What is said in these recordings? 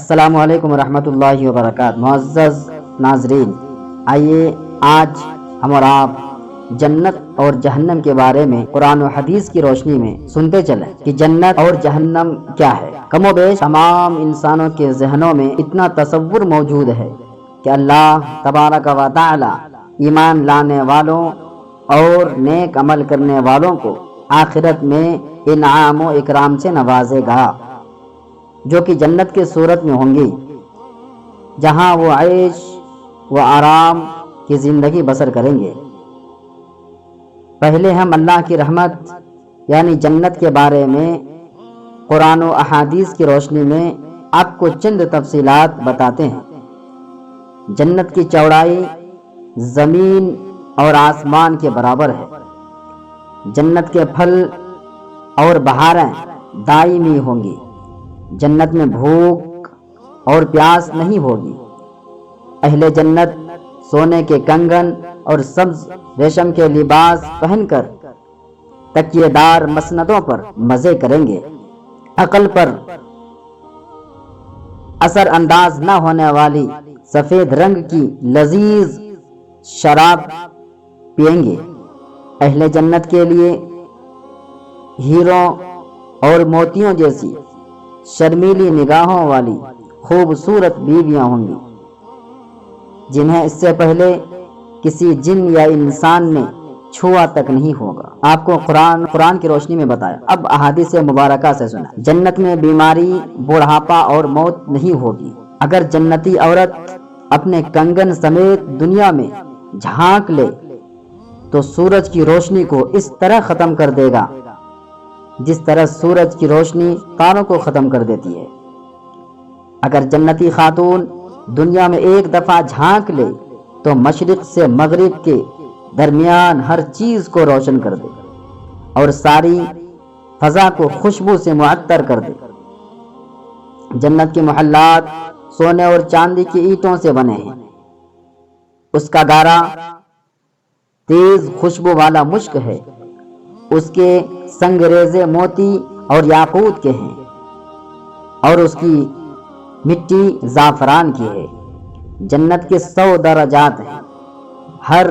السلام علیکم ورحمۃ اللہ وبرکاتہ۔ معزز ناظرین، آئیے آج ہم اور آپ جنت اور جہنم کے بارے میں قرآن و حدیث کی روشنی میں سنتے چلیں کہ جنت اور جہنم کیا ہے۔ کم و بیش تمام انسانوں کے ذہنوں میں اتنا تصور موجود ہے کہ اللہ تبارک و تعالی ایمان لانے والوں اور نیک عمل کرنے والوں کو آخرت میں انعام و اکرام سے نوازے گا، جو کہ جنت کے صورت میں ہوں گی، جہاں وہ عیش و آرام کی زندگی بسر کریں گے۔ پہلے ہم اللہ کی رحمت یعنی جنت کے بارے میں قرآن و احادیث کی روشنی میں آپ کو چند تفصیلات بتاتے ہیں۔ جنت کی چوڑائی زمین اور آسمان کے برابر ہے۔ جنت کے پھل اور بہاریں دائمی ہوں گی۔ جنت میں بھوک اور پیاس نہیں ہوگی۔ اہل جنت سونے کے کنگن اور سبز ریشم کے لباس پہن کر تکیے دار مسندوں پر مزے کریں گے۔ عقل پر اثر انداز نہ ہونے والی سفید رنگ کی لذیذ شراب پئیں گے۔ اہل جنت کے لیے ہیروں اور موتیوں جیسی شرمیلی نگاہوں والی خوبصورت بیویاں ہوں گی، جنہیں اس سے پہلے کسی جن یا انسان نے چھوا تک نہیں ہوگا۔ آپ کو قرآن کی روشنی میں بتایا، اب احادیث مبارکہ سے سنا۔ جنت میں بیماری، بڑھاپا اور موت نہیں ہوگی۔ اگر جنتی عورت اپنے کنگن سمیت دنیا میں جھانک لے تو سورج کی روشنی کو اس طرح ختم کر دے گا جس طرح سورج کی روشنی تاروں کو ختم کر دیتی ہے۔ اگر جنتی خاتون دنیا میں ایک دفعہ جھانک لے تو مشرق سے مغرب کے درمیان ہر چیز کو روشن کر دے اور ساری فضا کو خوشبو سے معطر کر دے۔ جنت کے محلات سونے اور چاندی کی اینٹوں سے بنے ہیں۔ اس کا گارا تیز خوشبو والا مشک ہے۔ اس کے سنگریزے موتی اور یاقوت کے ہیں اور اس کی مٹی زعفران کی ہے۔ جنت کے 100 درجات ہیں۔ ہر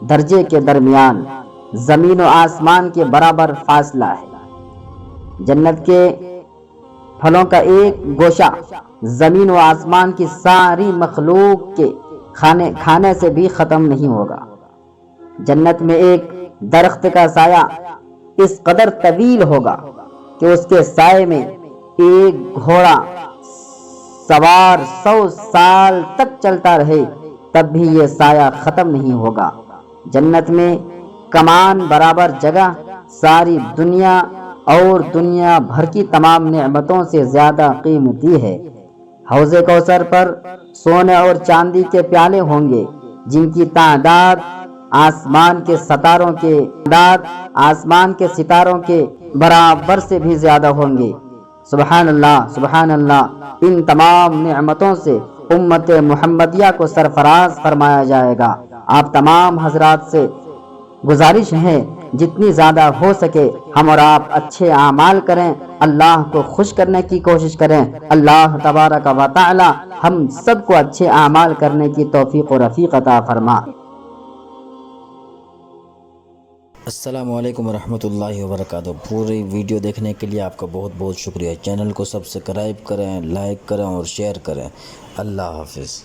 درجے کے درمیان زمین و آسمان کے برابر فاصلہ ہے۔ جنت کے پھلوں کا ایک گوشہ زمین و آسمان کی ساری مخلوق کے کھانے سے بھی ختم نہیں ہوگا۔ جنت میں ایک درخت کا سایہ اس قدر طویل ہوگا کہ اس کے سائے میں ایک گھوڑا سوار 100 سال تک چلتا رہے تب بھی یہ سایہ ختم نہیں ہوگا۔ جنت میں کمان برابر جگہ ساری دنیا اور دنیا بھر کی تمام نعمتوں سے زیادہ قیمتی ہے۔ حوض کوثر پر سونے اور چاندی کے پیالے ہوں گے جن کی تعداد آسمان کے ستاروں کے برابر سے بھی زیادہ ہوں گے۔ سبحان اللہ، سبحان اللہ۔ ان تمام نعمتوں سے امت محمدیہ کو سرفراز فرمایا جائے گا۔ آپ تمام حضرات سے گزارش ہے جتنی زیادہ ہو سکے ہم اور آپ اچھے اعمال کریں، اللہ کو خوش کرنے کی کوشش کریں۔ اللہ تبارک و تعالی ہم سب کو اچھے اعمال کرنے کی توفیق و رفیق عطا فرما۔ السلام علیکم ورحمۃ اللہ وبرکاتہ۔ پوری ویڈیو دیکھنے کے لیے آپ کا بہت بہت شکریہ۔ چینل کو سبسکرائب کریں، لائک کریں اور شیئر کریں۔ اللہ حافظ۔